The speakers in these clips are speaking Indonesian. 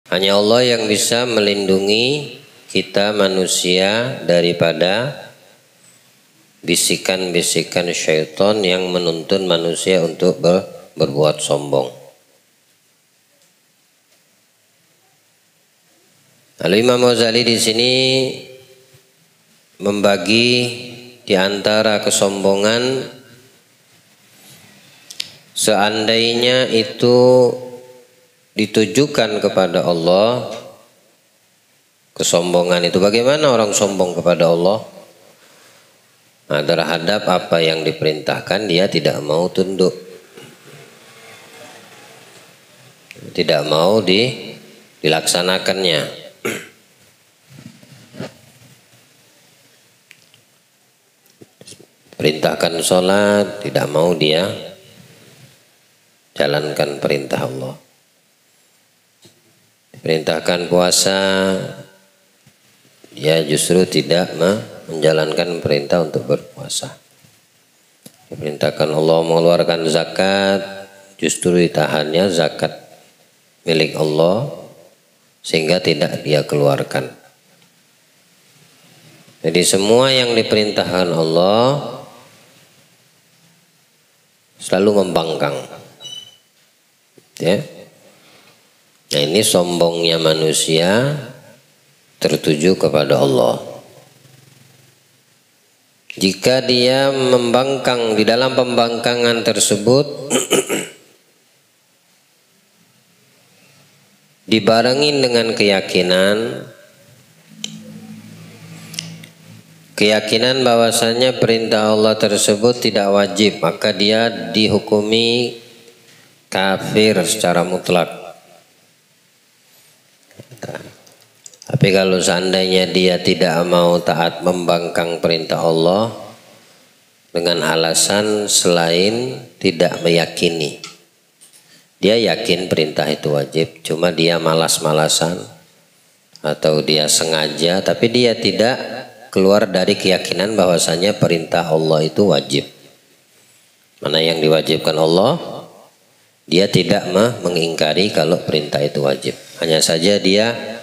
Hanya Allah yang bisa melindungi kita manusia daripada bisikan-bisikan syaitan yang menuntun manusia untuk berbuat sombong. Lalu Imam Ghazali di sini membagi di antara kesombongan, seandainya itu ditujukan kepada Allah, kesombongan itu bagaimana orang sombong kepada Allah? Nah, terhadap apa yang diperintahkan dia tidak mau tunduk, tidak mau dilaksanakannya. Perintahkan sholat, tidak mau dia jalankan perintah Allah. Perintahkan puasa, dia justru tidak menjalankan perintah untuk berpuasa. Diperintahkan Allah mengeluarkan zakat, justru ditahannya zakat milik Allah sehingga tidak dia keluarkan. Jadi semua yang diperintahkan Allah selalu membangkang, ya. Nah, ini sombongnya manusia tertuju kepada Allah. Jika dia membangkang, di dalam pembangkangan tersebut dibarengi dengan keyakinan bahwasanya perintah Allah tersebut tidak wajib, maka dia dihukumi kafir secara mutlak. Tapi kalau seandainya dia tidak mau taat membangkang perintah Allah dengan alasan selain tidak meyakini, dia yakin perintah itu wajib, cuma dia malas-malasan atau dia sengaja, tapi dia tidak keluar dari keyakinan bahwasanya perintah Allah itu wajib. Mana yang diwajibkan Allah, dia tidak mengingkari kalau perintah itu wajib. Hanya saja dia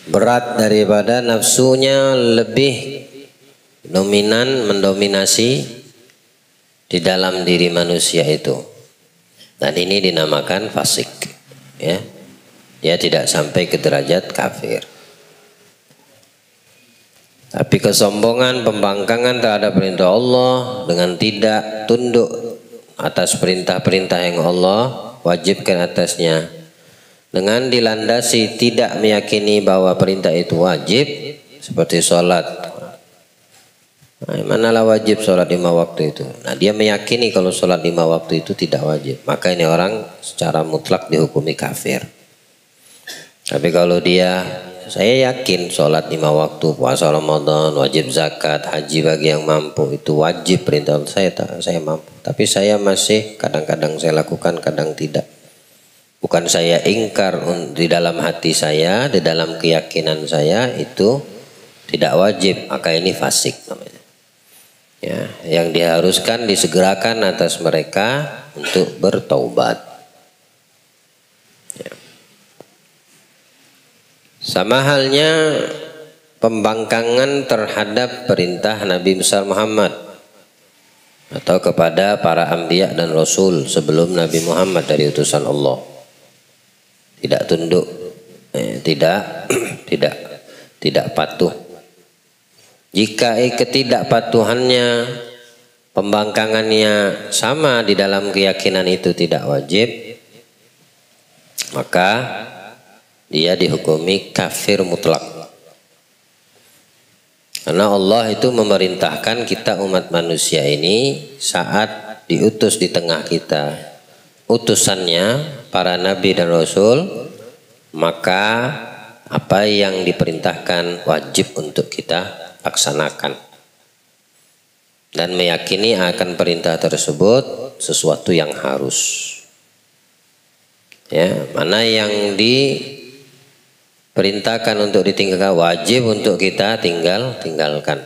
berat daripada nafsunya lebih mendominasi di dalam diri manusia itu. Dan ini dinamakan fasik, ya. Dia tidak sampai ke derajat kafir. Tapi kesombongan, pembangkangan terhadap perintah Allah dengan tidak tunduk atas perintah-perintah yang Allah wajibkan atasnya, dengan dilandasi tidak meyakini bahwa perintah itu wajib, seperti sholat. Nah, manalah wajib sholat 5 waktu itu? Nah, dia meyakini kalau sholat 5 waktu itu tidak wajib, maka ini orang secara mutlak dihukumi kafir. Tapi kalau dia, saya yakin sholat 5 waktu, puasa Ramadan, wajib zakat, haji bagi yang mampu, itu wajib perintah saya mampu. Tapi saya masih kadang-kadang saya lakukan, kadang tidak. Bukan saya ingkar di dalam hati saya, di dalam keyakinan saya itu tidak wajib, maka ini fasik namanya. Ya, yang diharuskan disegerakan atas mereka untuk bertaubat. Ya. Sama halnya pembangkangan terhadap perintah Nabi besar Muhammad atau kepada para anbiya dan rasul sebelum Nabi Muhammad dari utusan Allah. Tidak tunduk, tidak patuh. Jika ketidakpatuhannya, pembangkangannya sama di dalam keyakinan itu tidak wajib, maka dia dihukumi kafir mutlak. Karena Allah itu memerintahkan kita umat manusia ini saat diutus di tengah kita, utusannya para nabi dan rasul, maka apa yang diperintahkan wajib untuk kita laksanakan dan meyakini akan perintah tersebut sesuatu yang harus. Ya, mana yang diperintahkan untuk ditinggalkan wajib untuk kita tinggalkan,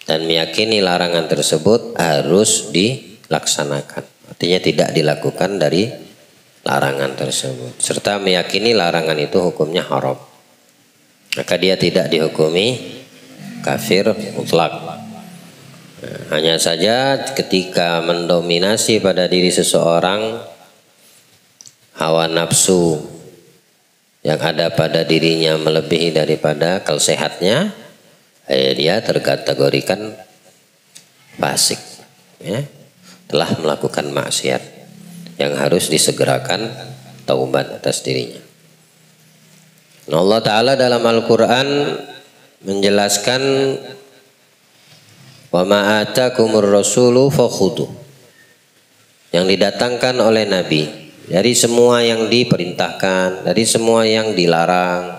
dan meyakini larangan tersebut harus dilaksanakan. Artinya tidak dilakukan dari larangan tersebut, serta meyakini larangan itu hukumnya haram, maka dia tidak dihukumi kafir mutlak. Hanya saja ketika mendominasi pada diri seseorang hawa nafsu yang ada pada dirinya melebihi daripada akal sehatnya, dia terkategorikan fasik, ya, telah melakukan maksiat yang harus disegerakan taubat atas dirinya. Allah Ta'ala dalam Al-Quran menjelaskan wa ma atakumur rasulu fakhudhu, yang didatangkan oleh Nabi dari semua yang diperintahkan, dari semua yang dilarang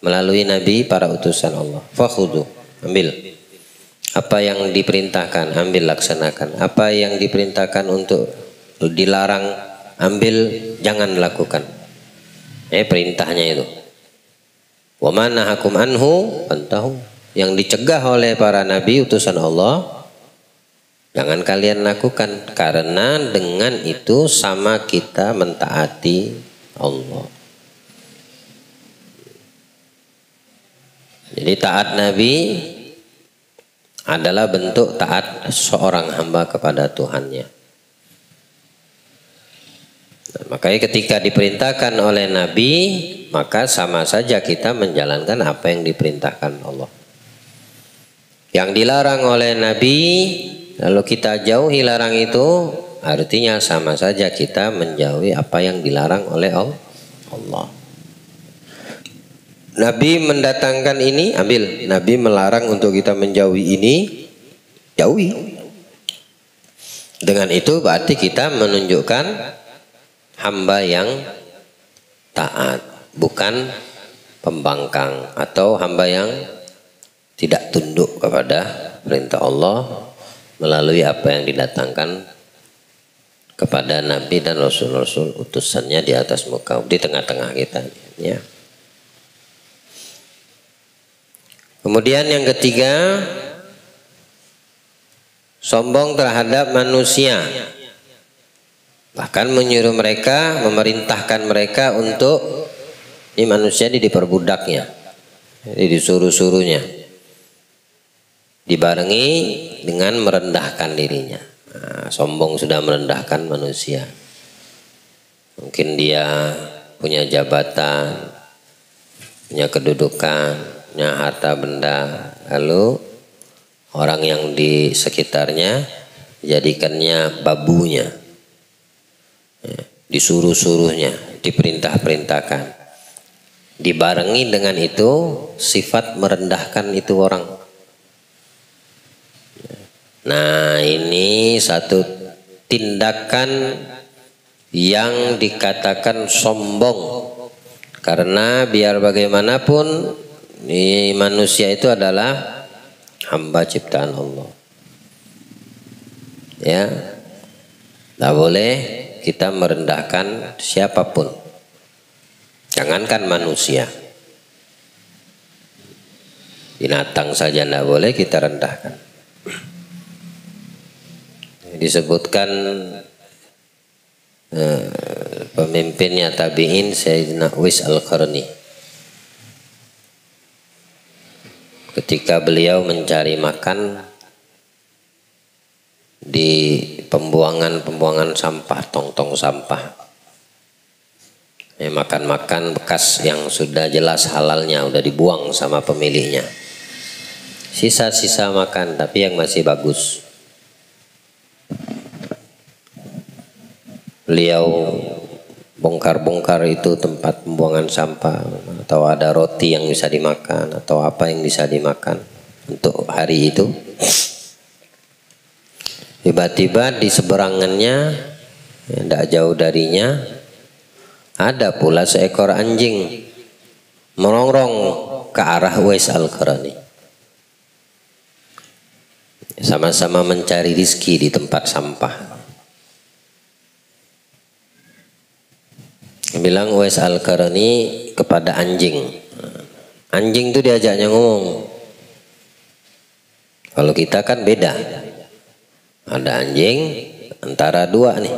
melalui Nabi para utusan Allah. Fakhudhu, ambil apa yang diperintahkan, ambil laksanakan. Apa yang diperintahkan untuk dilarang, ambil, jangan lakukan. Perintahnya itu. Wa ma nahakum anhu fantahu, yang dicegah oleh para nabi utusan Allah, jangan kalian lakukan, karena dengan itu sama kita mentaati Allah. Jadi taat Nabi adalah bentuk taat seorang hamba kepada Tuhannya. Nah, makanya ketika diperintahkan oleh Nabi, maka sama saja kita menjalankan apa yang diperintahkan Allah. Yang dilarang oleh Nabi, lalu kita jauhi larang itu, artinya sama saja kita menjauhi apa yang dilarang oleh Allah. Nabi mendatangkan ini, ambil. Nabi melarang untuk kita menjauhi ini, jauhi. Dengan itu berarti kita menunjukkan hamba yang taat, bukan pembangkang atau hamba yang tidak tunduk kepada perintah Allah melalui apa yang didatangkan kepada Nabi dan Rasul-Rasul utusannya di atas muka, di tengah-tengah kita, ya. Kemudian yang ketiga, sombong terhadap manusia, bahkan menyuruh mereka, memerintahkan mereka untuk ini manusia ini diperbudaknya, jadi disuruh-suruhnya, dibarengi dengan merendahkan dirinya. Nah, sombong sudah merendahkan manusia. Mungkin dia punya jabatan, punya kedudukan, punya harta benda, lalu orang yang di sekitarnya jadikannya babunya, disuruh-suruhnya, diperintah-perintahkan. Dibarengi dengan itu sifat merendahkan itu orang. Nah, ini satu tindakan yang dikatakan sombong, karena biar bagaimanapun manusia itu adalah hamba ciptaan Allah, ya. Tidak boleh kita merendahkan siapapun, jangankan manusia, binatang saja tidak boleh kita rendahkan. Disebutkan pemimpinnya tabi'in Sayyidina Uwais Al-Qarni, ketika beliau mencari makan di pembuangan sampah, tong-tong sampah, makan-makan bekas yang sudah jelas halalnya, udah dibuang sama pemiliknya, sisa-sisa makan tapi yang masih bagus. Beliau bongkar-bongkar itu tempat pembuangan sampah, atau ada roti yang bisa dimakan atau apa yang bisa dimakan untuk hari itu. Tiba-tiba di seberangannya, tidak jauh darinya, ada pula seekor anjing merongrong ke arah Uwais Al-Qarni. Sama-sama mencari rizki di tempat sampah. Bilang Uwais Al-Qarni kepada anjing. Anjing itu diajaknya ngomong. Kalau kita kan beda. Ada anjing antara dua nih.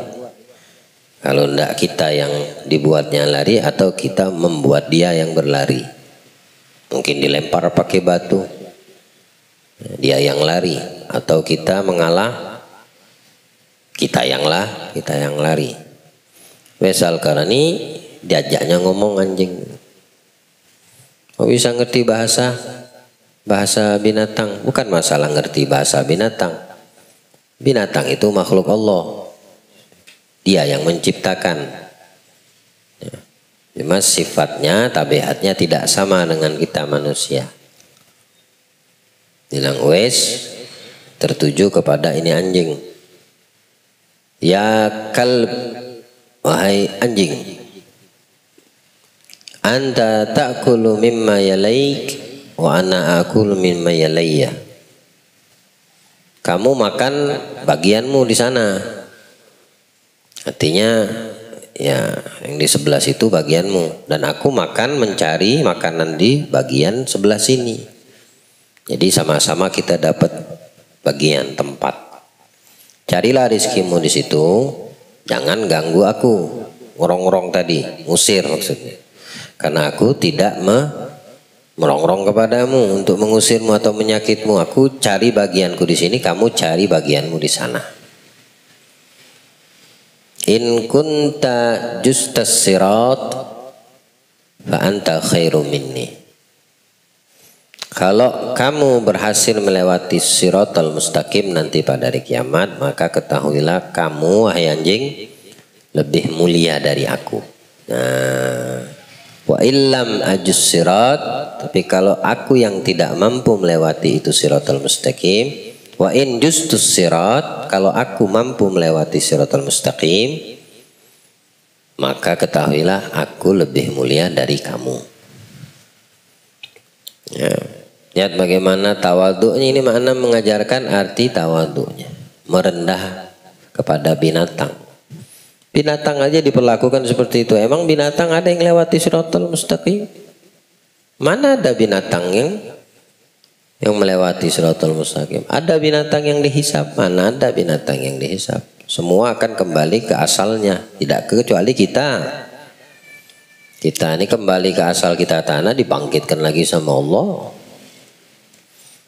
Kalau tidak kita yang dibuatnya lari atau kita membuat dia yang berlari. Mungkin dilempar pakai batu, dia yang lari, atau kita mengalah, kita yang lari. Wesal Karani diajaknya ngomong anjing. Kok bisa ngerti bahasa binatang? Bukan masalah ngerti bahasa binatang. Binatang itu makhluk Allah. Dia yang menciptakan. Cuma sifatnya, tabiatnya tidak sama dengan kita manusia. Bilang wes tertuju kepada ini anjing. Ya kalb, wahai anjing, anta ta'kulu mimma yalaik wa ana akulu mimma yalayya. Kamu makan bagianmu di sana. Artinya ya yang di sebelah situ bagianmu, dan aku makan mencari makanan di bagian sebelah sini. Jadi sama-sama kita dapat bagian tempat. Carilah rizkimu di situ, jangan ganggu aku. Ngerong-ngerong tadi, ngusir maksudnya. Karena aku tidak merongrong kepadamu untuk mengusirmu atau menyakitmu. Aku cari bagianku di sini, kamu cari bagianmu di sana. In kunta justas sirat fa anta khairu minni. Kalau kamu berhasil melewati siratal mustaqim nanti pada hari kiamat, maka ketahuilah kamu wahai anjing lebih mulia dari aku. Nah, wa illam ajus sirat, tapi kalau aku yang tidak mampu melewati itu siratal mustaqim, wa in justus sirat, kalau aku mampu melewati siratal mustaqim, maka ketahuilah aku lebih mulia dari kamu. Ya. Lihat bagaimana tawadhu'nya, ini makna mengajarkan arti tawadhu'nya, merendah kepada binatang. Binatang aja diperlakukan seperti itu. Emang binatang ada yang lewati siratal mustaqim? Mana ada binatang yang melewati siratal mustaqim? Ada binatang yang dihisab? Mana ada binatang yang dihisab? Semua akan kembali ke asalnya, tidak kecuali kita. Kita ini kembali ke asal kita tanah, dibangkitkan lagi sama Allah.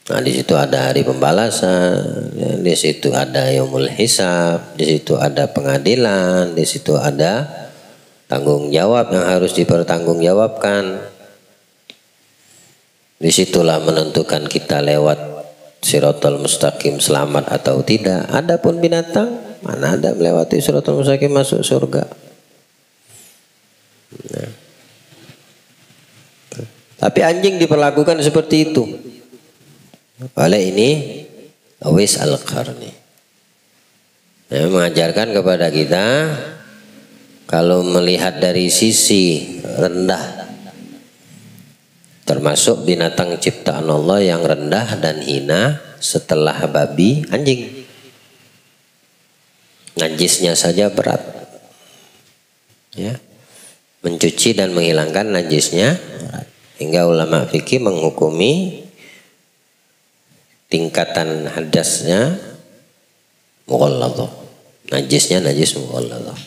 Nah, di situ ada hari pembalasan, di situ ada yaumul hisab, di situ ada pengadilan, di situ ada tanggung jawab yang harus dipertanggungjawabkan. Disitulah menentukan kita lewat siratal mustaqim selamat atau tidak. Adapun binatang, mana ada melewati siratal mustaqim masuk surga. Nah. Tapi anjing diperlakukan seperti itu oleh ini Uwais Al-Qarni. Mengajarkan kepada kita kalau melihat dari sisi rendah, termasuk binatang ciptaan Allah yang rendah dan hina setelah babi, anjing. Najisnya saja berat, ya, mencuci dan menghilangkan najisnya berat. Hingga ulama fikih menghukumi tingkatan hadasnya mughalladhah, najisnya najis mughalladhah.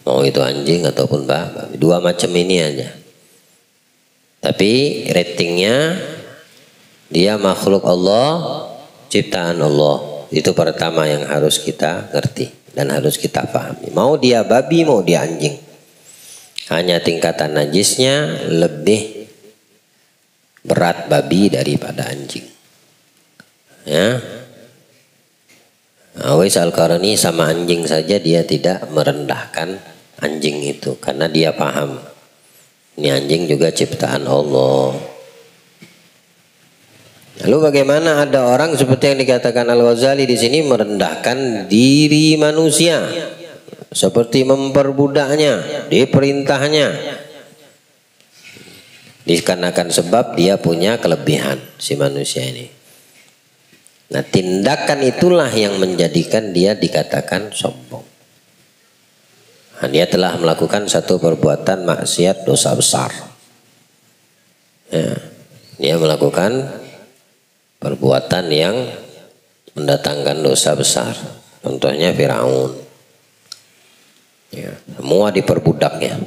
Mau itu anjing ataupun babi, dua macam ini aja. Tapi ratingnya dia makhluk Allah, ciptaan Allah. Itu pertama yang harus kita ngerti dan harus kita pahami. Mau dia babi, mau dia anjing, hanya tingkatan najisnya lebih berat babi daripada anjing. Ya, Uwais Al-Qarni sama anjing saja dia tidak merendahkan anjing itu, karena dia paham ini anjing juga ciptaan Allah. Lalu bagaimana ada orang seperti yang dikatakan Al-Ghazali di sini merendahkan diri manusia, seperti memperbudaknya, diperintahnya, dikarenakan sebab dia punya kelebihan si manusia ini. Nah, tindakan itulah yang menjadikan dia dikatakan sombong. Nah, dia telah melakukan satu perbuatan maksiat dosa besar. Ya, dia melakukan perbuatan yang mendatangkan dosa besar. Contohnya Firaun. Ya, semua diperbudaknya.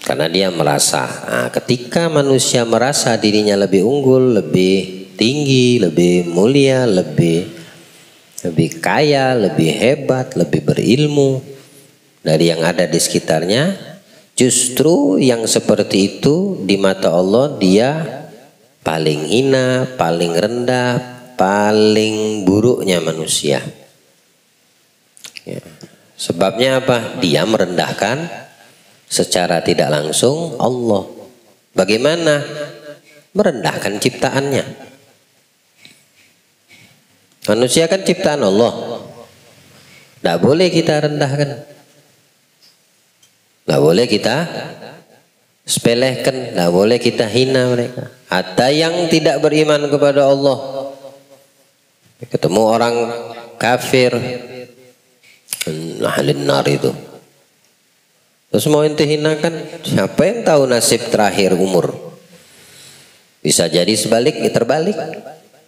Karena dia merasa, nah, ketika manusia merasa dirinya lebih unggul, lebih tinggi, lebih mulia, lebih kaya, lebih hebat, lebih berilmu dari yang ada di sekitarnya, justru yang seperti itu di mata Allah dia paling hina, paling rendah, paling buruknya manusia. Ya. Sebabnya apa? Dia merendahkan secara tidak langsung Allah. Bagaimana? Merendahkan ciptaannya. Manusia kan ciptaan Allah. Tidak boleh kita rendahkan. Tidak boleh kita sepelehkan. Tidak boleh kita hina mereka. Ada yang tidak beriman kepada Allah. Ketemu orang kafir. Ahlin nar itu. Terus mau ente hinakan. Siapa yang tahu nasib terakhir umur? Bisa jadi sebaliknya, terbalik.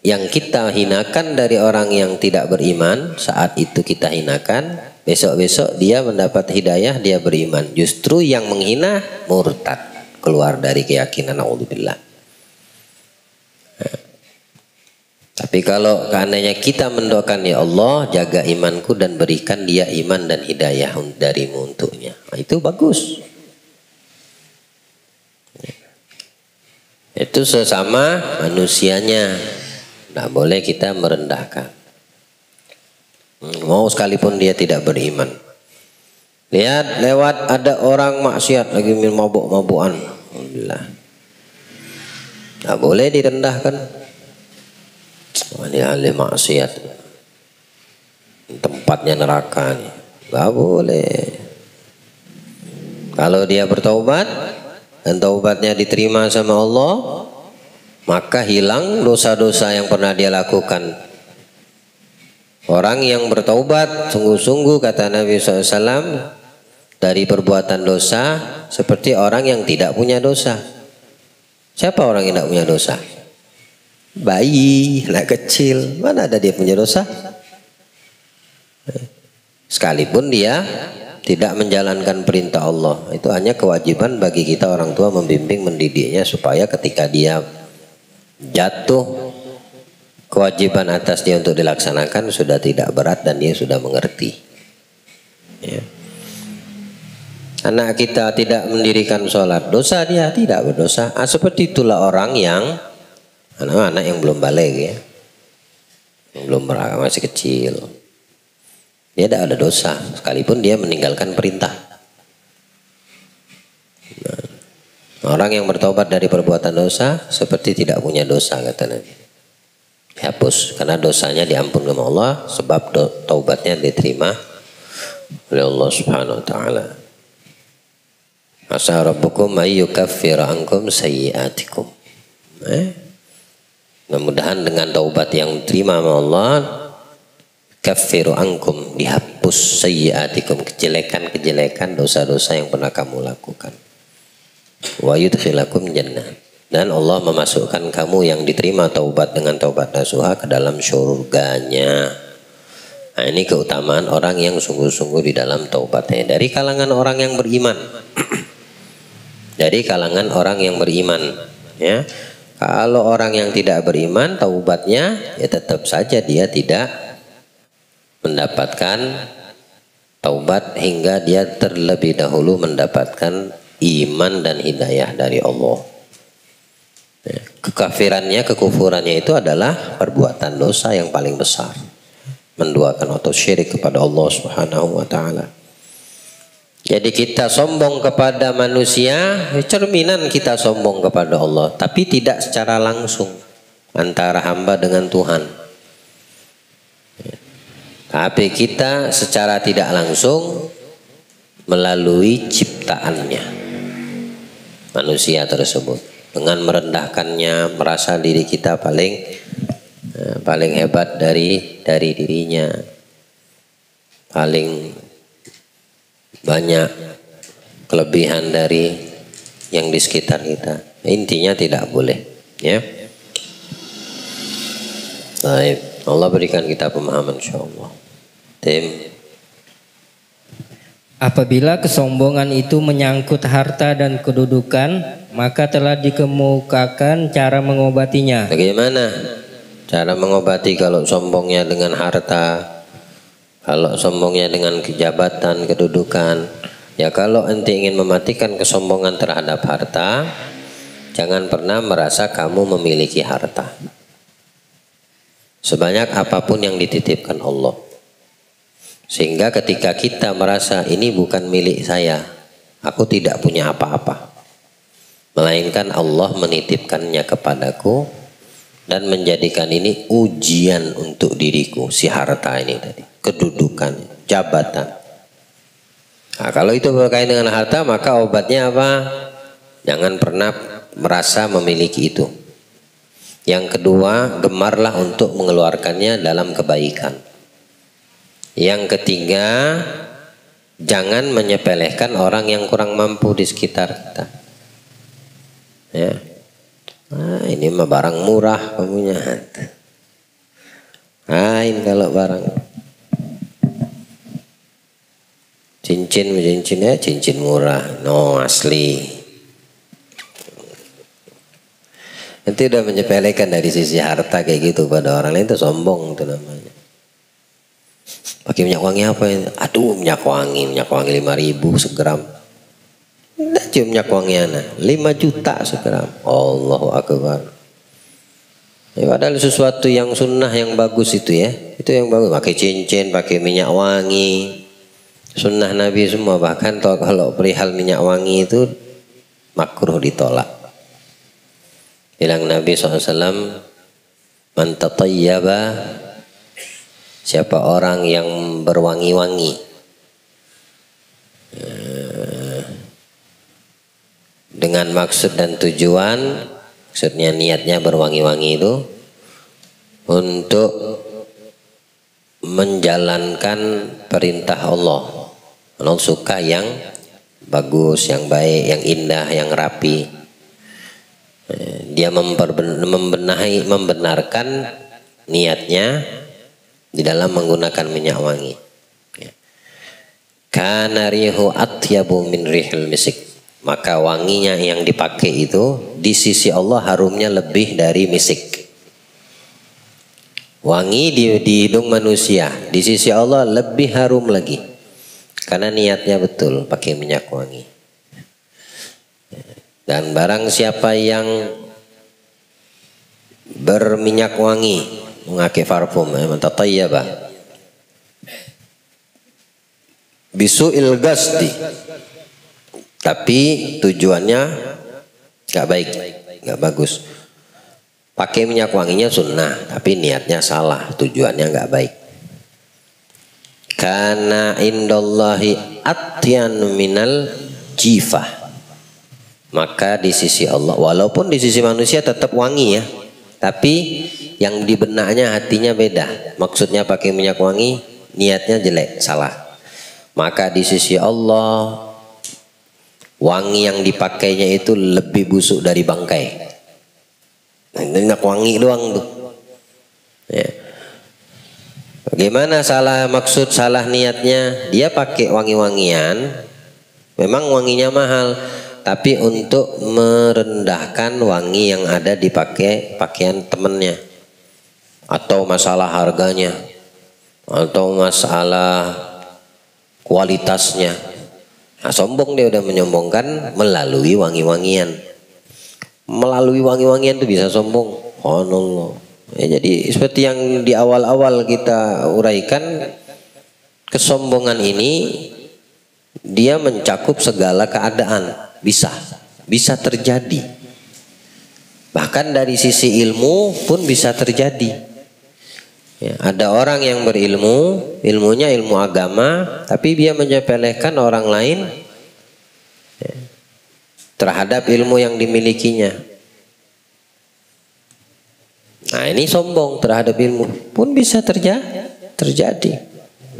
Yang kita hinakan dari orang yang tidak beriman, saat itu kita hinakan, besok-besok dia mendapat hidayah, dia beriman. Justru yang menghina murtad, keluar dari keyakinan, naudzubillah. Tapi kalau seandainya kita mendoakan, ya Allah jaga imanku dan berikan dia iman dan hidayah darimu untuknya, nah, itu bagus. Itu sesama manusianya. Tidak boleh kita merendahkan. Mau sekalipun dia tidak beriman. Lihat lewat ada orang maksiat lagi minum mabuk-mabukan. Alhamdulillah. Tidak boleh direndahkan. Ini ahli maksiat. Tempatnya neraka nih. Tidak boleh. Kalau dia bertaubat dan taubatnya diterima sama Allah, maka hilang dosa-dosa yang pernah dia lakukan. Orang yang bertaubat sungguh-sungguh, kata Nabi SAW, dari perbuatan dosa seperti orang yang tidak punya dosa. Siapa orang yang tidak punya dosa? Bayi, anak kecil, mana ada dia punya dosa? Sekalipun dia tidak menjalankan perintah Allah, itu hanya kewajiban bagi kita orang tua membimbing, mendidiknya supaya ketika dia jatuh, kewajiban atas dia untuk dilaksanakan sudah tidak berat dan dia sudah mengerti. Ya. Anak kita tidak mendirikan sholat, dosa dia tidak berdosa. Seperti itulah orang yang anak-anak yang belum balik, ya, yang belum masih kecil, dia tidak ada dosa sekalipun dia meninggalkan perintah. Nah, orang yang bertobat dari perbuatan dosa seperti tidak punya dosa, kata Nabi. Dihapus karena dosanya diampuni oleh Allah sebab taubatnya diterima oleh Allah Subhanahu wa taala. Asa rabbukum ayyukaffira ankum sayyi'atikum. Mudah-mudahan dengan taubat yang diterima oleh Allah, kaffiru ankum, dihapus sayyi'atikum, kejelekan-kejelekan, dosa-dosa yang pernah kamu lakukan. Wa yudkhilakum jannah, dan Allah memasukkan kamu yang diterima taubat dengan taubat nasuha ke dalam surganya. Nah, ini keutamaan orang yang sungguh-sungguh di dalam taubatnya dari kalangan orang yang beriman. Dari kalangan orang yang beriman, ya. Kalau orang yang tidak beriman taubatnya, ya tetap saja dia tidak mendapatkan taubat hingga dia terlebih dahulu mendapatkan iman dan hidayah dari Allah. Kekafirannya, kekufurannya itu adalah perbuatan dosa yang paling besar, menduakan atau syirik kepada Allah Subhanahu wa taala. Jadi kita sombong kepada manusia, cerminan kita sombong kepada Allah, tapi tidak secara langsung antara hamba dengan Tuhan. Tapi kita secara tidak langsung melalui ciptaannya, manusia tersebut, dengan merendahkannya, merasa diri kita paling hebat dari dirinya, paling banyak kelebihan dari yang di sekitar kita. Intinya tidak boleh, ya. Baik, Allah berikan kita pemahaman insyaallah. Tim Apabila kesombongan itu menyangkut harta dan kedudukan, maka telah dikemukakan cara mengobatinya. Bagaimana cara mengobati kalau sombongnya dengan harta, kalau sombongnya dengan kejabatan, kedudukan? Ya kalau ente ingin mematikan kesombongan terhadap harta, jangan pernah merasa kamu memiliki harta. Sebanyak apapun yang dititipkan Allah. Sehingga ketika kita merasa ini bukan milik saya, aku tidak punya apa-apa, melainkan Allah menitipkannya kepadaku dan menjadikan ini ujian untuk diriku, si harta ini tadi, kedudukan, jabatan. Nah, kalau itu berkaitan dengan harta, maka obatnya apa? Jangan pernah merasa memiliki itu. Yang kedua, gemarlah untuk mengeluarkannya dalam kebaikan. Yang ketiga, jangan menyepelekan orang yang kurang mampu di sekitar kita. Ya. Nah, ini mah barang murah kamunya. Lain kalau barang cincin ya cincin murah, no asli. Nanti udah menyepelekan dari sisi harta kayak gitu pada orang lain, itu sombong itu namanya. Pakai minyak wangi apa ini? Aduh, minyak wangi 5.000 segram. Nggak cium minyak wangi anak 5 juta segram. Allahu Akbar. Ya, padahal sesuatu yang sunnah yang bagus itu ya. Itu yang bagus. Pakai cincin, pakai minyak wangi. Sunnah Nabi semua. Bahkan kalau perihal minyak wangi itu makruh ditolak. Bilang Nabi SAW, man tatayyaba, siapa orang yang berwangi-wangi dengan maksud dan tujuan, maksudnya niatnya berwangi-wangi itu untuk menjalankan perintah Allah. Allah suka yang bagus, yang baik, yang indah, yang rapi. Dia membenarkan niatnya di dalam menggunakan minyak wangi. Kana rihu atyabu min rihil misik. Maka wanginya yang dipakai itu di sisi Allah harumnya lebih dari misik. Wangi di hidung manusia, di sisi Allah lebih harum lagi. Karena niatnya betul pakai minyak wangi. Dan barang siapa yang berminyak wangi, mengakai parfum, mentatayyaba bisu'il gasdi, tapi tujuannya gak baik, gak bagus. Pakai minyak wanginya sunnah, tapi niatnya salah, tujuannya gak baik. Kana indallahi atyan minal jifah, maka di sisi Allah, walaupun di sisi manusia tetap wangi ya, tapi yang di benaknya hatinya beda. Maksudnya pakai minyak wangi, niatnya jelek, salah. Maka di sisi Allah, wangi yang dipakainya itu lebih busuk dari bangkai. Nah, minyak wangi doang tuh. Ya. Bagaimana salah maksud, salah niatnya? Dia pakai wangi-wangian, memang wanginya mahal, tapi untuk merendahkan wangi yang ada di pakaian temennya, atau masalah harganya, atau masalah kualitasnya. Nah, sombong, dia udah menyombongkan melalui wangi-wangian. Melalui wangi-wangian itu bisa sombong. Oh no. Ya, jadi seperti yang di awal-awal kita uraikan, kesombongan ini dia mencakup segala keadaan. Bisa terjadi. Bahkan dari sisi ilmu pun bisa terjadi. Ya, ada orang yang berilmu, ilmunya ilmu agama, tapi dia menyepelekan orang lain ya, terhadap ilmu yang dimilikinya. Nah, ini sombong terhadap ilmu pun bisa terjadi.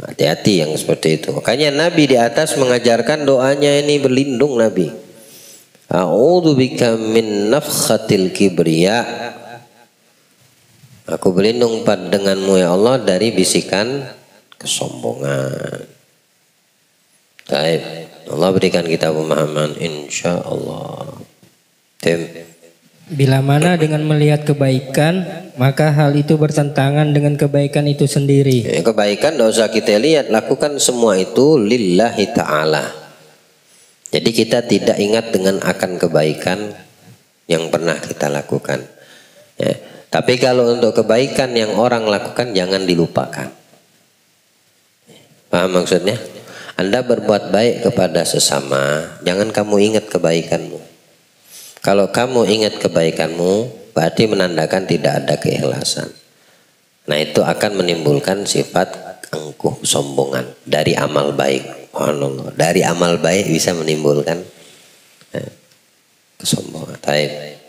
Hati-hati yang seperti itu. Makanya Nabi di atas mengajarkan doanya ini, berlindung Nabi. A'udzubika min nafkhatil kibriya. Aku berlindung denganmu ya Allah dari bisikan kesombongan. Baik. Allah berikan kita pemahaman insya Allah. Bila mana dengan melihat kebaikan, maka hal itu bertentangan dengan kebaikan itu sendiri. Kebaikan tidak usah kita lihat, lakukan semua itu lillahi ta'ala. Jadi kita tidak ingat dengan akan kebaikan yang pernah kita lakukan. Ya. Tapi kalau untuk kebaikan yang orang lakukan jangan dilupakan. Paham maksudnya? Anda berbuat baik kepada sesama, jangan kamu ingat kebaikanmu. Kalau kamu ingat kebaikanmu, berarti menandakan tidak ada keikhlasan. Nah itu akan menimbulkan sifat angkuh, sombongan dari amal baik. Allah, dari amal baik bisa menimbulkan kesombongan. Baik.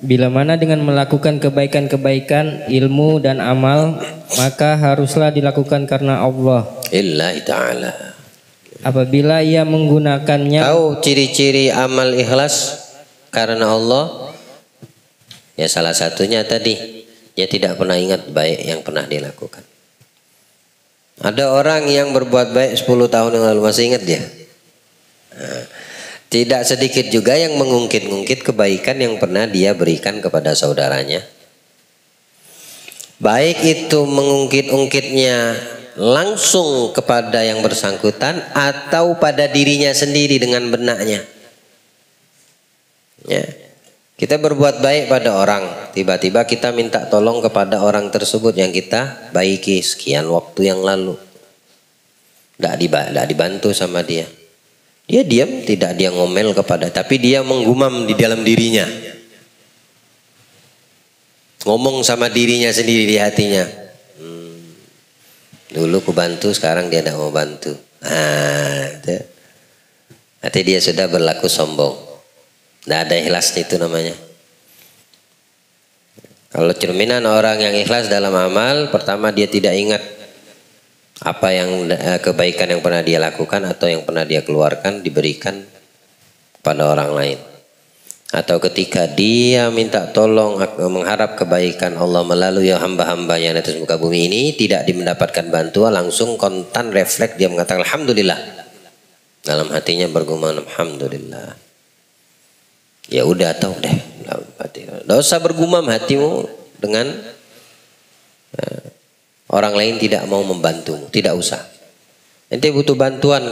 Bila mana dengan melakukan kebaikan-kebaikan, ilmu dan amal, maka haruslah dilakukan karena Allah. Lillahi ta'ala. Apabila ia menggunakannya. Tahu ciri-ciri amal ikhlas karena Allah? Ya salah satunya tadi, dia tidak pernah ingat baik yang pernah dilakukan. Ada orang yang berbuat baik 10 tahun yang lalu, masih ingat dia? Nah, tidak sedikit juga yang mengungkit-ungkit kebaikan yang pernah dia berikan kepada saudaranya. Baik itu mengungkit-ungkitnya langsung kepada yang bersangkutan atau pada dirinya sendiri dengan benaknya. Ya. Kita berbuat baik pada orang, tiba-tiba kita minta tolong kepada orang tersebut yang kita baiki sekian waktu yang lalu. Tidak dibantu sama dia. Dia diam, tidak dia ngomel kepada, tapi dia menggumam di dalam dirinya. Ngomong sama dirinya sendiri di hatinya. Dulu ku bantu, sekarang dia tidak mau bantu. Nanti dia sudah berlaku sombong. Tidak ada ikhlas itu namanya. Kalau cerminan orang yang ikhlas dalam amal, pertama dia tidak ingat apa yang kebaikan yang pernah dia lakukan atau yang pernah dia keluarkan diberikan pada orang lain. Atau ketika dia minta tolong mengharap kebaikan Allah melalui hamba-hamba yang di atas muka bumi ini tidak mendapatkan bantuan, langsung kontan refleks dia mengatakan alhamdulillah. Dalam hatinya bergumam alhamdulillah. Ya udah tahu deh. Tidak usah bergumam hatimu dengan orang lain tidak mau membantumu, tidak usah. Ente butuh bantuan,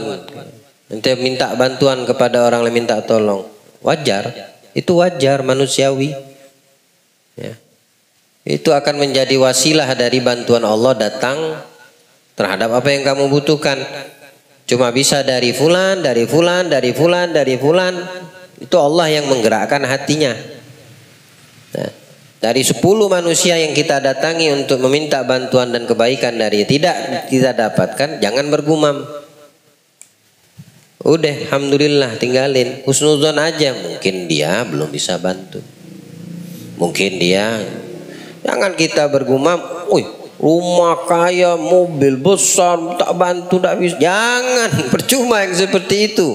ente minta bantuan kepada orang lain, minta tolong, wajar, itu wajar, manusiawi. Ya. Itu akan menjadi wasilah dari bantuan Allah datang terhadap apa yang kamu butuhkan. Cuma bisa dari fulan, dari fulan, dari fulan, dari fulan. Itu Allah yang menggerakkan hatinya. Nah, dari 10 manusia yang kita datangi untuk meminta bantuan dan kebaikan dari tidak kita dapatkan, jangan bergumam. Udah, alhamdulillah, tinggalin. Husnuzon aja, mungkin dia belum bisa bantu. Mungkin dia, jangan kita bergumam, "Wih, rumah kaya, mobil besar, tak bantu, tak bisa." Jangan, percuma yang seperti itu.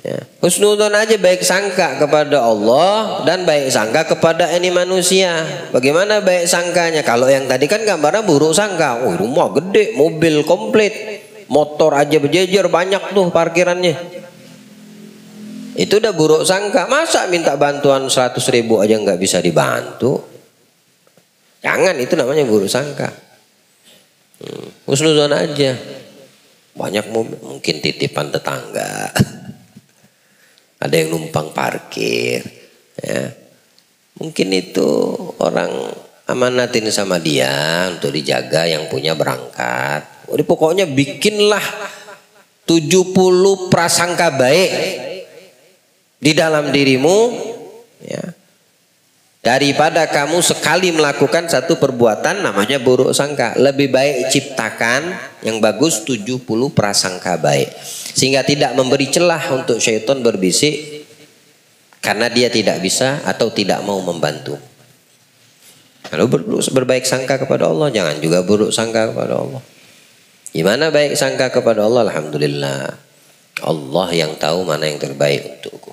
Ya. Husnuzon aja, baik sangka kepada Allah dan baik sangka kepada ini manusia. Bagaimana baik sangkanya? Kalau yang tadi kan gambarnya buruk sangka. Oh, rumah gede, mobil komplit, motor aja berjejer, banyak tuh parkirannya. Itu udah buruk sangka. Masa minta bantuan 100.000 aja nggak bisa dibantu? Jangan, itu namanya buruk sangka. Husnuzon aja. Banyak mobil, mungkin titipan tetangga. Ada yang numpang parkir, ya. Mungkin itu orang amanatin sama dia untuk dijaga, yang punya berangkat. Pokoknya bikinlah 70 prasangka baik di dalam dirimu, ya. Daripada kamu sekali melakukan satu perbuatan namanya buruk sangka. Lebih baik ciptakan yang bagus 70 prasangka baik. Sehingga tidak memberi celah untuk syaitan berbisik karena dia tidak bisa atau tidak mau membantu. Kalau berbaik sangka kepada Allah, jangan juga buruk sangka kepada Allah. Gimana baik sangka kepada Allah? Alhamdulillah, Allah yang tahu mana yang terbaik untukku.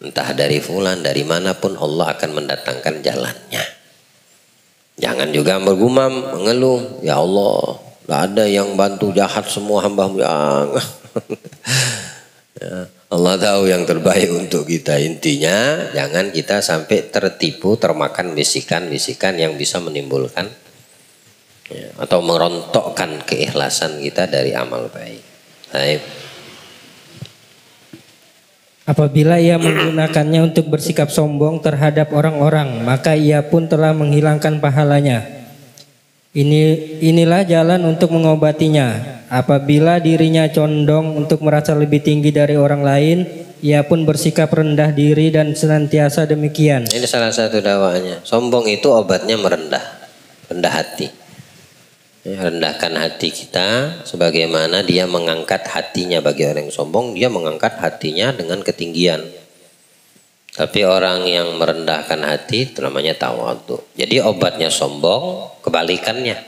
Entah dari fulan, dari manapun Allah akan mendatangkan jalannya. Jangan juga bergumam, mengeluh, ya Allah, tidak ada yang bantu, jahat semua hamba-Mu. Ya, Allah tahu yang terbaik untuk kita. Intinya jangan kita sampai tertipu, termakan bisikan-bisikan yang bisa menimbulkan ya, atau merontokkan keikhlasan kita dari amal baik. Baik. Apabila ia menggunakannya untuk bersikap sombong terhadap orang-orang, maka ia pun telah menghilangkan pahalanya. Inilah jalan untuk mengobatinya. Apabila dirinya condong untuk merasa lebih tinggi dari orang lain, ia pun bersikap rendah diri dan senantiasa demikian. Ini salah satu dakwahnya. Sombong itu obatnya merendah, rendah hati. Ya, rendahkan hati kita sebagaimana dia mengangkat hatinya. Bagi orang yang sombong, dia mengangkat hatinya dengan ketinggian. Tapi orang yang merendahkan hati itu namanya tawadhu. Jadi obatnya sombong, kebalikannya.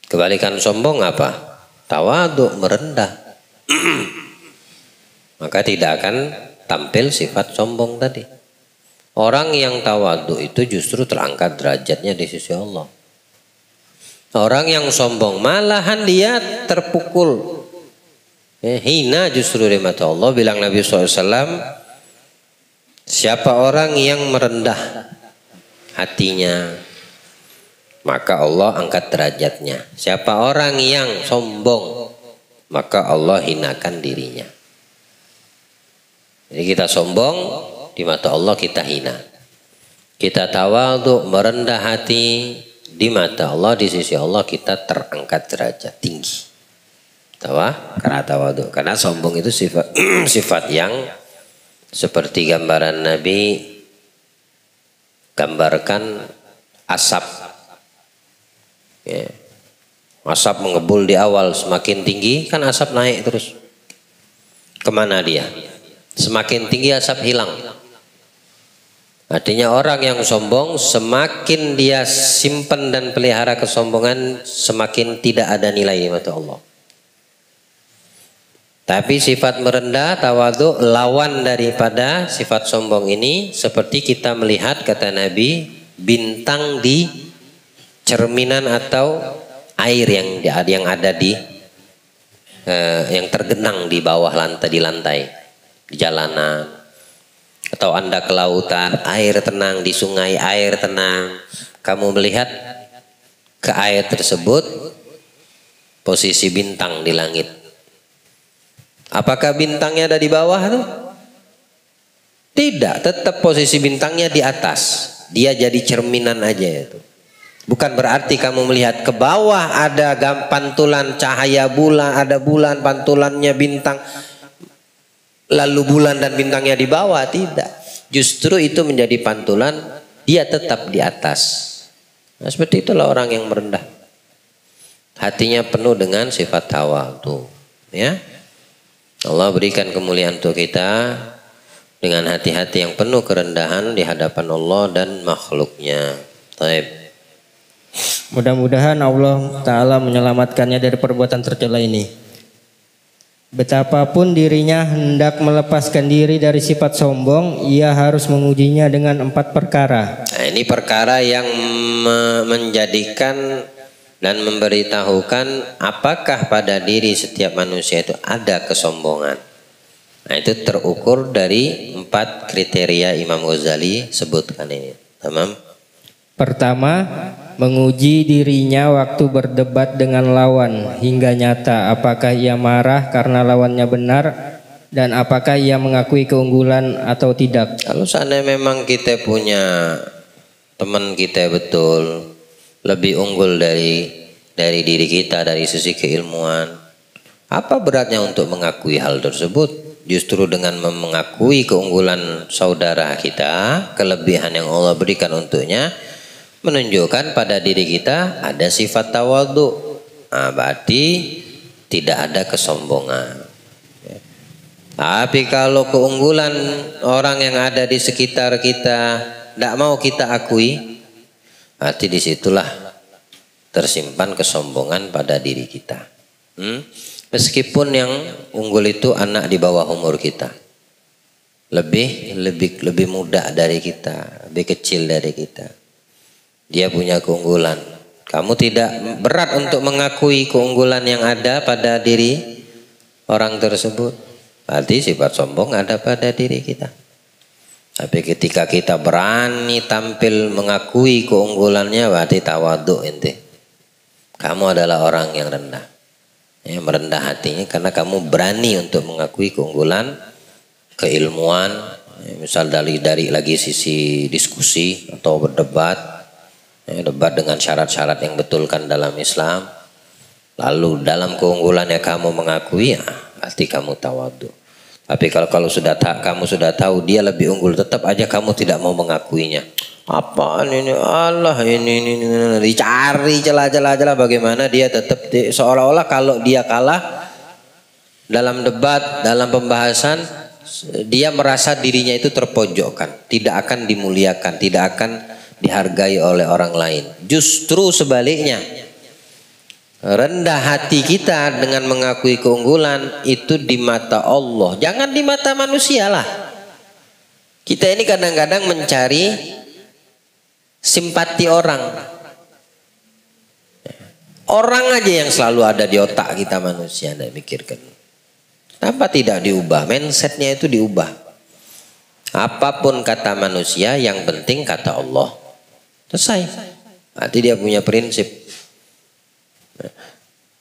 Kebalikan sombong apa? Tawadhu, merendah. Maka tidak akan tampil sifat sombong tadi. Orang yang tawadhu itu justru terangkat derajatnya di sisi Allah. Orang yang sombong malahan dia terpukul, hina justru di mata Allah. Bilang Nabi SAW, siapa orang yang merendah hatinya, maka Allah angkat derajatnya. Siapa orang yang sombong, maka Allah hinakan dirinya. Jadi kita sombong, di mata Allah kita hina. Kita tawadhu, merendah hati, di mata Allah, di sisi Allah kita terangkat derajat tinggi. Karena tawadhu. Karena sombong itu sifat yang seperti gambaran Nabi gambarkan asap. Ya. Asap mengebul di awal, semakin tinggi kan asap naik terus. Kemana dia? Semakin tinggi asap hilang. Artinya orang yang sombong, semakin dia simpan dan pelihara kesombongan, semakin tidak ada nilai di mata Allah. Tapi sifat merendah, tawadhu, lawan daripada sifat sombong ini, seperti kita melihat, kata Nabi, bintang di cerminan atau air yang ada di yang tergenang di bawah lantai, di jalanan. Atau Anda ke lautan, air tenang, di sungai air tenang. Kamu melihat ke air tersebut, posisi bintang di langit. Apakah bintangnya ada di bawah tuh? Tidak, tetap posisi bintangnya di atas. Dia jadi cerminan aja itu. Bukan berarti kamu melihat ke bawah ada pantulan cahaya bulan, ada bulan, pantulannya bintang. Lalu bulan dan bintangnya di bawah, tidak. Justru itu menjadi pantulan, dia tetap di atas. Nah, seperti itulah orang yang merendah. Hatinya penuh dengan sifat tawadhu. Ya, Allah berikan kemuliaan untuk kita dengan hati-hati yang penuh kerendahan di hadapan Allah dan makhluknya. Taib. Mudah-mudahan Allah Ta'ala menyelamatkannya dari perbuatan tercela ini. Betapapun dirinya hendak melepaskan diri dari sifat sombong, ia harus mengujinya dengan 4 perkara. Nah, ini perkara yang menjadikan dan memberitahukan apakah pada diri setiap manusia itu ada kesombongan. Nah, itu terukur dari 4 kriteria Imam Ghazali sebutkan ini. Tamam? Pertama, menguji dirinya waktu berdebat dengan lawan hingga nyata apakah ia marah karena lawannya benar dan apakah ia mengakui keunggulan atau tidak. Kalau seandainya memang kita punya teman kita betul lebih unggul dari diri kita dari sisi keilmuan, apa beratnya untuk mengakui hal tersebut? Justru dengan mengakui keunggulan saudara kita, kelebihan yang Allah berikan untuknya, menunjukkan pada diri kita ada sifat tawadhu. Nah, berarti tidak ada kesombongan. Tapi kalau keunggulan orang yang ada di sekitar kita tidak mau kita akui, berarti disitulah tersimpan kesombongan pada diri kita. Meskipun yang unggul itu anak di bawah umur kita, lebih muda dari kita, lebih kecil dari kita. Dia punya keunggulan. Kamu tidak berat untuk mengakui keunggulan yang ada pada diri orang tersebut. Berarti sifat sombong ada pada diri kita. Tapi ketika kita berani tampil mengakui keunggulannya, berarti tawadhu ente. Kamu adalah orang yang rendah. Ya, merendah hatinya karena kamu berani untuk mengakui keunggulan, keilmuan. Ya, misal dari lagi sisi diskusi atau berdebat. Ya, debat dengan syarat-syarat yang betulkan dalam Islam. Lalu dalam keunggulannya kamu mengakui, ya pasti kamu tawadhu. Tapi kalau kamu sudah tahu dia lebih unggul, tetap aja kamu tidak mau mengakuinya. Apaan ini? Allah ini dicari celah-celah bagaimana dia tetap seolah-olah kalau dia kalah dalam debat, dalam pembahasan, dia merasa dirinya itu terpojokkan, tidak akan dimuliakan, tidak akan dihargai oleh orang lain. Justru sebaliknya, rendah hati kita dengan mengakui keunggulan itu di mata Allah, jangan di mata manusia lah. Kita ini kadang-kadang mencari simpati orang. Orang aja yang selalu ada di otak kita manusia, anda pikirkan. Kenapa tidak diubah? Mindsetnya itu diubah. Apapun kata manusia, yang penting kata Allah. Selesai. Nanti dia punya prinsip.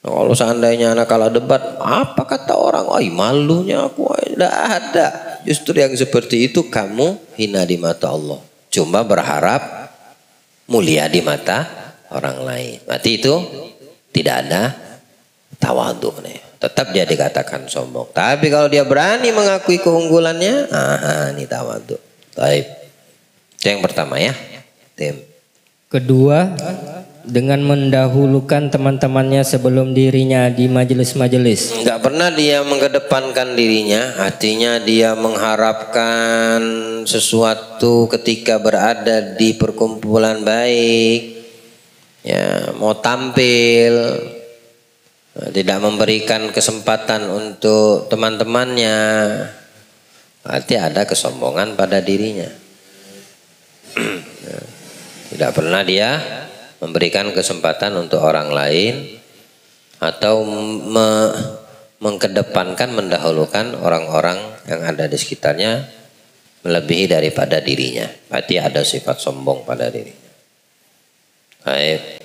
Kalau seandainya anak kalah debat, apa kata orang? Oh, malunya aku tidak ada. Justru yang seperti itu kamu hina di mata Allah. Cuma berharap mulia di mata orang lain. Berarti itu tidak ada tawadhu. Tetap dia dikatakan sombong. Tapi kalau dia berani mengakui keunggulannya, ini tawadhu. Baik. Itu yang pertama ya. Tim. Kedua, dengan mendahulukan teman-temannya sebelum dirinya di majelis-majelis. Enggak pernah dia mengedepankan dirinya, artinya dia mengharapkan sesuatu ketika berada di perkumpulan baik. Ya, mau tampil, tidak memberikan kesempatan untuk teman-temannya. Berarti ada kesombongan pada dirinya. Tidak pernah dia memberikan kesempatan untuk orang lain atau mengkedepankan, mendahulukan orang-orang yang ada di sekitarnya melebihi daripada dirinya. Berarti ada sifat sombong pada dirinya. Baik.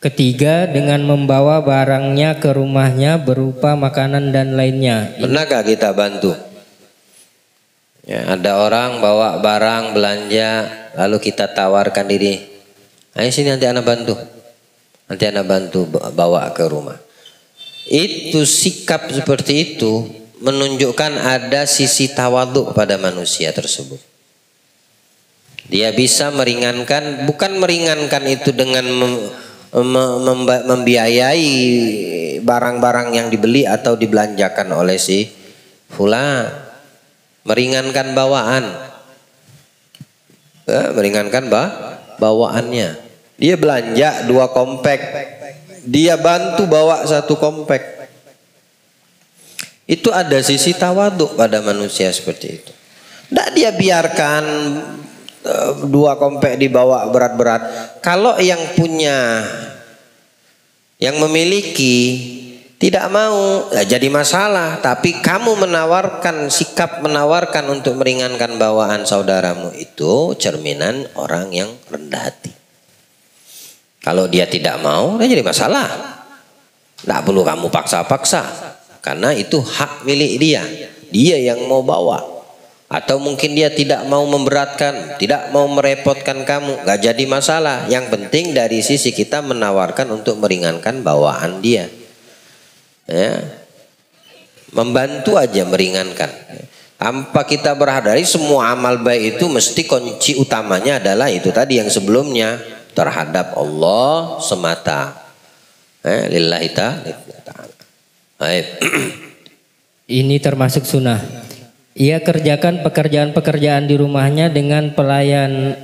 Ketiga, dengan membawa barangnya ke rumahnya berupa makanan dan lainnya. Pernahkah kita bantu? Ya, ada orang bawa barang belanja, lalu kita tawarkan diri, ayo sini nanti anak bantu, bawa ke rumah. Itu sikap seperti itu menunjukkan ada sisi tawadhu pada manusia tersebut. Dia bisa meringankan, bukan meringankan itu dengan membiayai barang-barang yang dibeli atau dibelanjakan oleh si fulan. Meringankan bawaan, meringankan bawaannya. Dia belanja 2 kompek, dia bantu bawa 1 kompek. Itu ada sisi tawadhu pada manusia seperti itu. Tidak dia biarkan 2 kompek dibawa berat-berat. Kalau yang punya, yang memiliki tidak mau, ya jadi masalah. Tapi kamu sikap menawarkan untuk meringankan bawaan saudaramu, itu cerminan orang yang rendah hati. Kalau dia tidak mau, ya jadi masalah. Tidak perlu kamu paksa-paksa, karena itu hak milik dia. Dia yang mau bawa. Atau mungkin dia tidak mau memberatkan, tidak mau merepotkan kamu, gak jadi masalah. Yang penting dari sisi kita menawarkan untuk meringankan bawaan dia. Ya, membantu aja, meringankan. Tanpa kita berharap, dari semua amal baik itu mesti kunci utamanya adalah itu tadi yang sebelumnya, terhadap Allah semata. Lillahi ta'ala. Baik. Ini termasuk sunnah. Ia kerjakan pekerjaan-pekerjaan di rumahnya dengan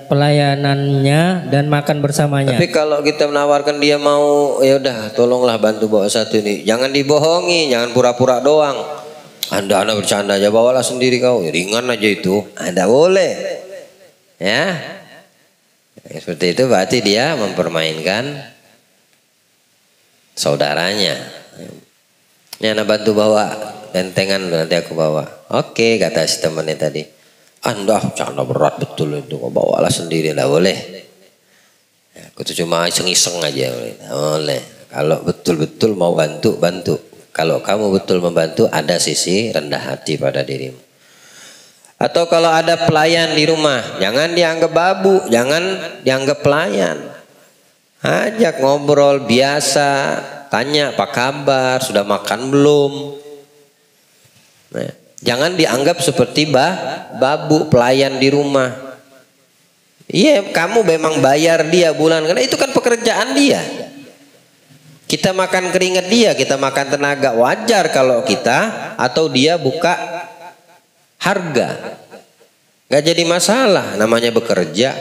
pelayanannya dan makan bersamanya. Tapi kalau kita menawarkan dia mau, ya udah tolonglah bantu bawa 1 ini. Jangan dibohongi, jangan pura-pura doang. Anda bercanda aja, bawalah sendiri kau. Ya, ringan aja itu. Anda boleh. Ya. Seperti itu berarti dia mempermainkan saudaranya. Ini anak bantu bawa tentengan, nanti aku bawa. Oke, kata si temannya tadi. Anda jangan berat betul itu, kau bawalah sendiri, lah boleh. Ya, aku tuh cuma iseng-iseng aja, boleh. Kalau betul-betul mau bantu, bantu. Kalau kamu betul membantu, ada sisi rendah hati pada dirimu. Atau kalau ada pelayan di rumah, jangan dianggap babu, jangan dianggap pelayan. Ajak ngobrol biasa, tanya apa kabar, sudah makan belum. Nah, jangan dianggap seperti babu pelayan di rumah. Iya, kamu memang bayar dia bulan, karena itu kan pekerjaan dia. Kita makan keringat dia, kita makan tenaga, wajar kalau kita atau dia buka harga. Gak jadi masalah, namanya bekerja.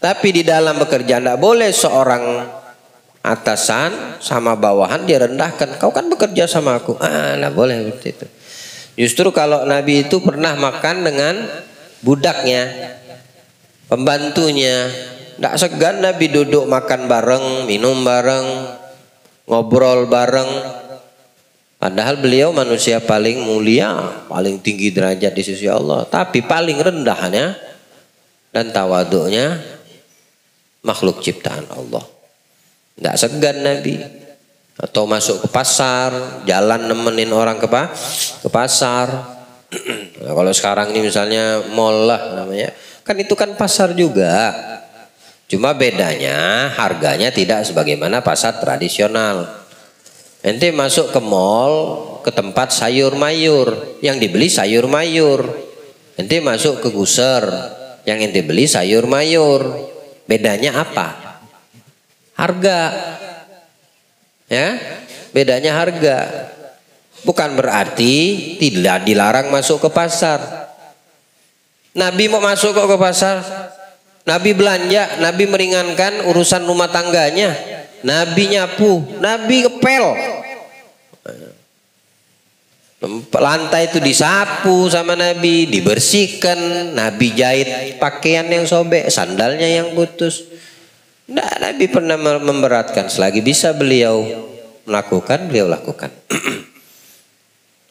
Tapi di dalam bekerja tidak boleh seorang atasan sama bawahan dia rendahkan. Kau kan bekerja sama aku. Tidak boleh seperti itu. Justru kalau Nabi itu pernah makan dengan budaknya, pembantunya. Tidak segan Nabi duduk makan bareng, minum bareng, ngobrol bareng. Padahal beliau manusia paling mulia, paling tinggi derajat di sisi Allah. Tapi paling rendahnya dan tawaduknya makhluk ciptaan Allah. Tidak segan Nabi. Atau masuk ke pasar, jalan nemenin orang ke pasar. Nah, kalau sekarang ini misalnya mall lah namanya. Kan itu kan pasar juga. Cuma bedanya harganya tidak sebagaimana pasar tradisional. Ente masuk ke mall, ke tempat sayur mayur, yang dibeli sayur mayur. Ente masuk ke Guser, yang ente beli sayur mayur. Bedanya apa? Harga. Ya, bedanya harga. Bukan berarti tidak dilarang masuk ke pasar. Nabi mau masuk kok ke pasar? Nabi belanja, Nabi meringankan urusan rumah tangganya. Nabi nyapu, Nabi ngepel. Lantai itu disapu sama Nabi, dibersihkan. Nabi jahit pakaian yang sobek, sandalnya yang putus. Nah, Nabi pernah memberatkan. Selagi bisa beliau melakukan, beliau lakukan.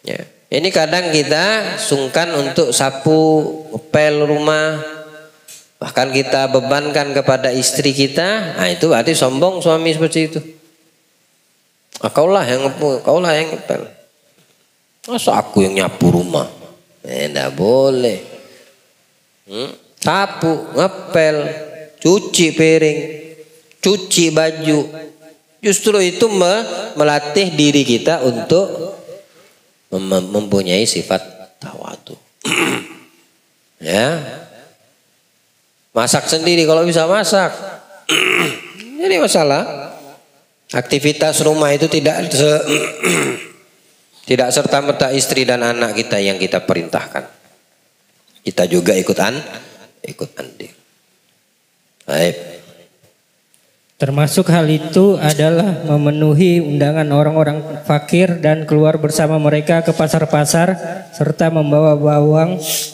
Ya. Ini kadang kita sungkan untuk sapu, ngepel rumah. Bahkan kita bebankan kepada istri kita. Nah itu berarti sombong suami seperti itu. Kaulah yang ngepel. Masa aku yang nyapu rumah? Tidak boleh. Sapu, ngepel, cuci piring, cuci baju. Justru itu melatih diri kita untuk mempunyai sifat tawadu. Ya. Masak sendiri kalau bisa masak. Jadi masalah. Aktivitas rumah itu tidak serta-merta istri dan anak kita yang kita perintahkan. Kita juga ikut andil. Baik. Termasuk hal itu adalah memenuhi undangan orang-orang fakir dan keluar bersama mereka ke pasar-pasar serta membawa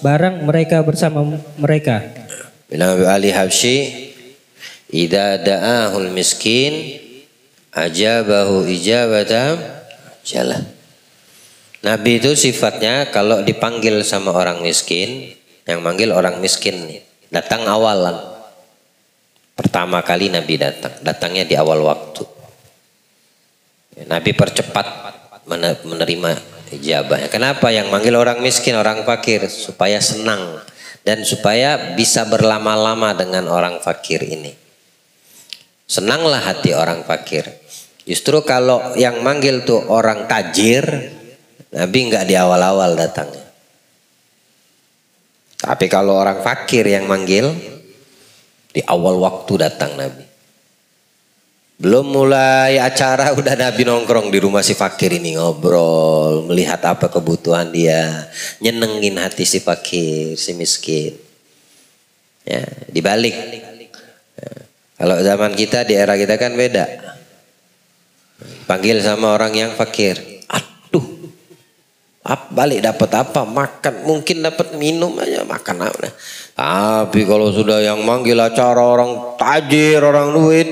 barang mereka bersama mereka. Bilang Ali Habsyi, idza da'ahul miskin ajabahu ijabatan jalah. Nabi itu sifatnya kalau dipanggil sama orang miskin, yang manggil orang miskin nih, datang awalan. Pertama kali Nabi datangnya di awal waktu. Nabi percepat menerima ijabahnya. Kenapa? Yang manggil orang miskin, orang fakir, supaya senang. Dan supaya bisa berlama-lama dengan orang fakir ini. Senanglah hati orang fakir. Justru kalau yang manggil tuh orang tajir, Nabi nggak di awal-awal datangnya. Tapi kalau orang fakir yang manggil, di awal waktu datang Nabi. Belum mulai acara udah Nabi nongkrong di rumah si fakir ini, ngobrol, melihat apa kebutuhan dia, nyenengin hati si fakir, si miskin. Ya, dibalik. Ya, kalau zaman kita di era kita kan beda. Panggil sama orang yang fakir, Balik dapat apa? Makan, mungkin dapat minum aja, makan apa. Tapi kalau sudah yang manggil acara orang tajir, orang duit,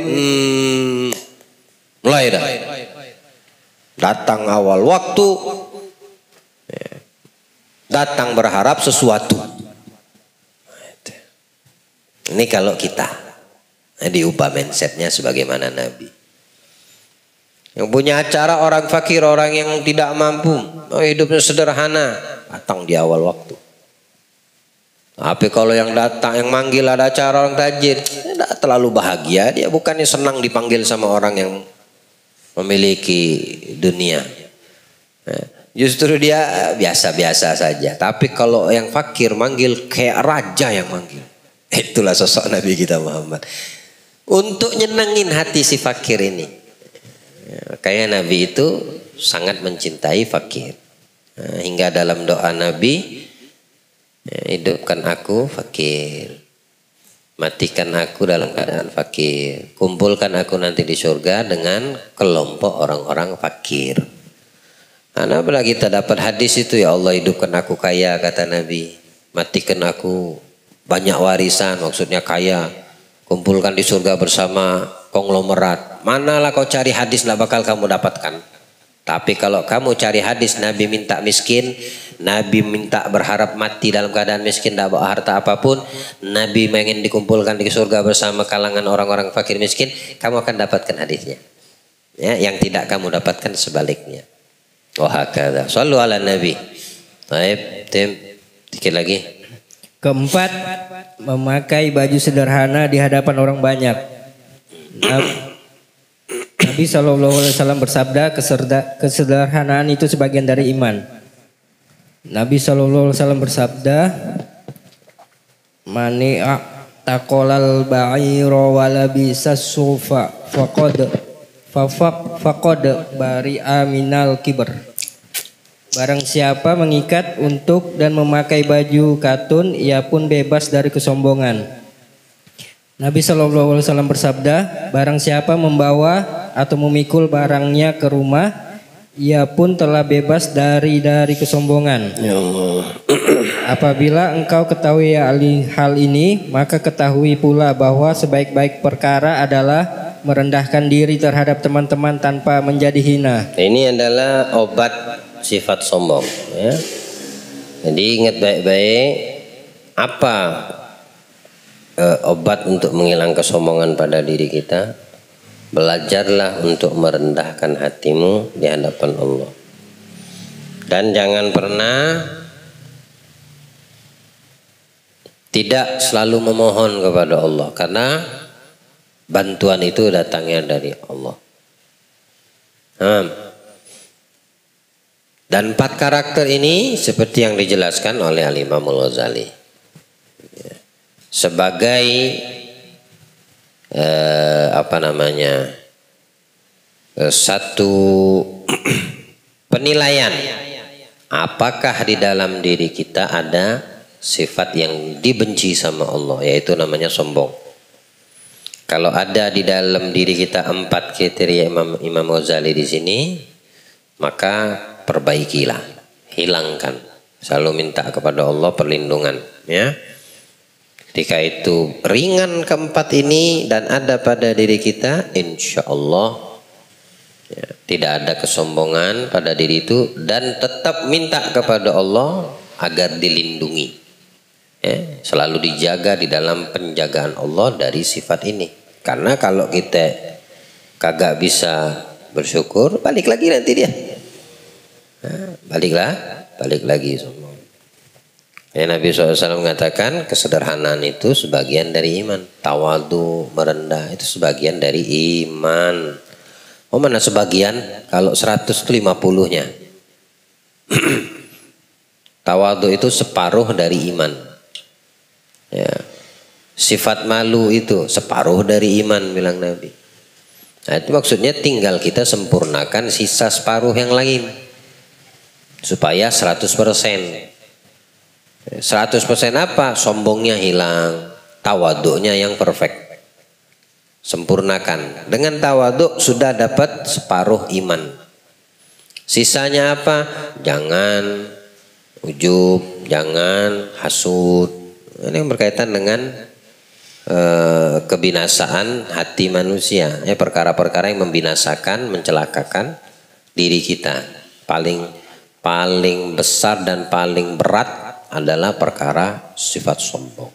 mulai dah. Datang awal waktu, datang berharap sesuatu. Ini kalau kita diubah mindsetnya sebagaimana Nabi. Yang punya acara orang fakir, orang yang tidak mampu, hidupnya sederhana, datang di awal waktu. Tapi kalau yang datang, yang manggil ada acara orang tajir, tidak terlalu bahagia. Dia bukannya senang dipanggil sama orang yang memiliki dunia. Justru dia biasa-biasa saja. Tapi kalau yang fakir manggil kayak raja yang manggil. Itulah sosok Nabi kita Muhammad. Untuk nyenengin hati si fakir ini. Makanya Nabi itu sangat mencintai fakir. Hingga dalam doa Nabi, hidupkan aku fakir, matikan aku dalam keadaan fakir, kumpulkan aku nanti di surga dengan kelompok orang-orang fakir. Karena bila kita dapat hadis itu, ya Allah hidupkan aku kaya, kata Nabi, matikan aku banyak warisan, maksudnya kaya, kumpulkan di surga bersama konglomerat. Manalah kau cari hadis, tidak bakal kamu dapatkan. Tapi kalau kamu cari hadis Nabi minta miskin, Nabi minta berharap mati dalam keadaan miskin, tidak bawa harta apapun, Nabi ingin dikumpulkan di surga bersama kalangan orang-orang fakir miskin, kamu akan dapatkan hadisnya. Ya, yang tidak kamu dapatkan sebaliknya. Wahakadha. Shallu ala Nabi. Baik, tim, dikit lagi. Keempat, memakai baju sederhana di hadapan orang banyak. Nabi SAW bersabda, kesederhanaan itu sebagian dari iman. Nabi SAW bersabda, mani taqolal ba'ira walabisas sufa faqad bari'a minal kibr. Barang siapa mengikat untuk dan memakai baju katun, ia pun bebas dari kesombongan. Nabi SAW bersabda, barang siapa membawa atau memikul barangnya ke rumah, ia pun telah bebas dari kesombongan. Ya Allah. Apabila engkau ketahui hal ini, maka ketahui pula bahwa sebaik-baik perkara adalah merendahkan diri terhadap teman-teman tanpa menjadi hina. Ini adalah obat sifat sombong. Ya. Jadi ingat baik-baik, apa obat untuk menghilang kesombongan pada diri kita? Belajarlah untuk merendahkan hatimu di hadapan Allah. Dan jangan pernah tidak selalu memohon kepada Allah, karena bantuan itu datangnya dari Allah. Dan 4 karakter ini seperti yang dijelaskan oleh Al-Imam Al-Ghazali sebagai satu penilaian apakah di dalam diri kita ada sifat yang dibenci sama Allah, yaitu namanya sombong. Kalau ada di dalam diri kita 4 kriteria Imam Ghazali di sini, maka perbaikilah, hilangkan, selalu minta kepada Allah perlindungan, ya. Ketika itu ringan keempat ini dan ada pada diri kita, insya Allah ya, tidak ada kesombongan pada diri itu, dan tetap minta kepada Allah agar dilindungi, ya, selalu dijaga di dalam penjagaan Allah dari sifat ini. Karena kalau kita kagak bisa bersyukur, balik lagi nanti dia, balik lagi sombong. Ya, Nabi SAW mengatakan kesederhanaan itu sebagian dari iman. Tawadu, merendah itu sebagian dari iman. Oh, mana sebagian? Kalau 100 itu 50-nya. Tawadu itu separuh dari iman. Ya. Sifat malu itu separuh dari iman, bilang Nabi. Nah, itu maksudnya tinggal kita sempurnakan sisa separuh yang lain supaya 100%. 100% apa? Sombongnya hilang, tawaduknya yang perfect. Sempurnakan. Dengan tawaduk sudah dapat separuh iman. Sisanya apa? Jangan ujub, jangan hasud. Ini yang berkaitan dengan kebinasaan hati manusia. Perkara-perkara yang membinasakan, mencelakakan diri kita. Paling besar dan paling berat adalah perkara sifat sombong.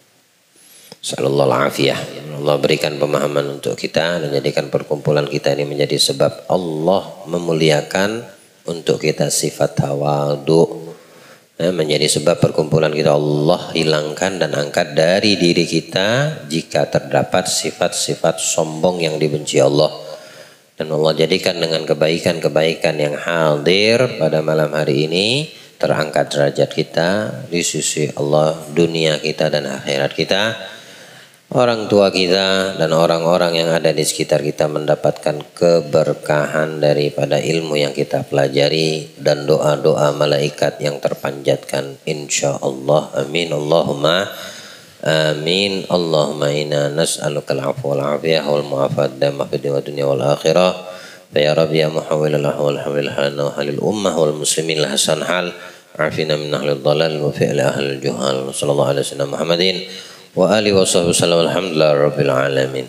Sallallahu alaihi wasallam. Allah berikan pemahaman untuk kita dan jadikan perkumpulan kita ini menjadi sebab Allah memuliakan untuk kita sifat tawadhu. Menjadi sebab perkumpulan kita Allah hilangkan dan angkat dari diri kita jika terdapat sifat-sifat sombong yang dibenci Allah. Dan Allah jadikan dengan kebaikan-kebaikan yang hadir pada malam hari ini terangkat derajat kita di sisi Allah, dunia kita dan akhirat kita. Orang tua kita dan orang-orang yang ada di sekitar kita mendapatkan keberkahan daripada ilmu yang kita pelajari dan doa-doa malaikat yang terpanjatkan insyaallah. Amin Allahumma amin. Allahumma inna nas'aluka al-'afwa wal 'afiyah wal mu'afat damma fid dunya wal akhirah. Ya Rabbi ya muhawwilal ahwal hawil halana wa halil ummah wal muslimin hasan hal afina min ahlil dhalal wa fi'li ahlil juhal. Sallallahu alaihi wasallam Muhammadin wa alihi wa sahbihi wasallam. Alhamdulillah rabbil alamin.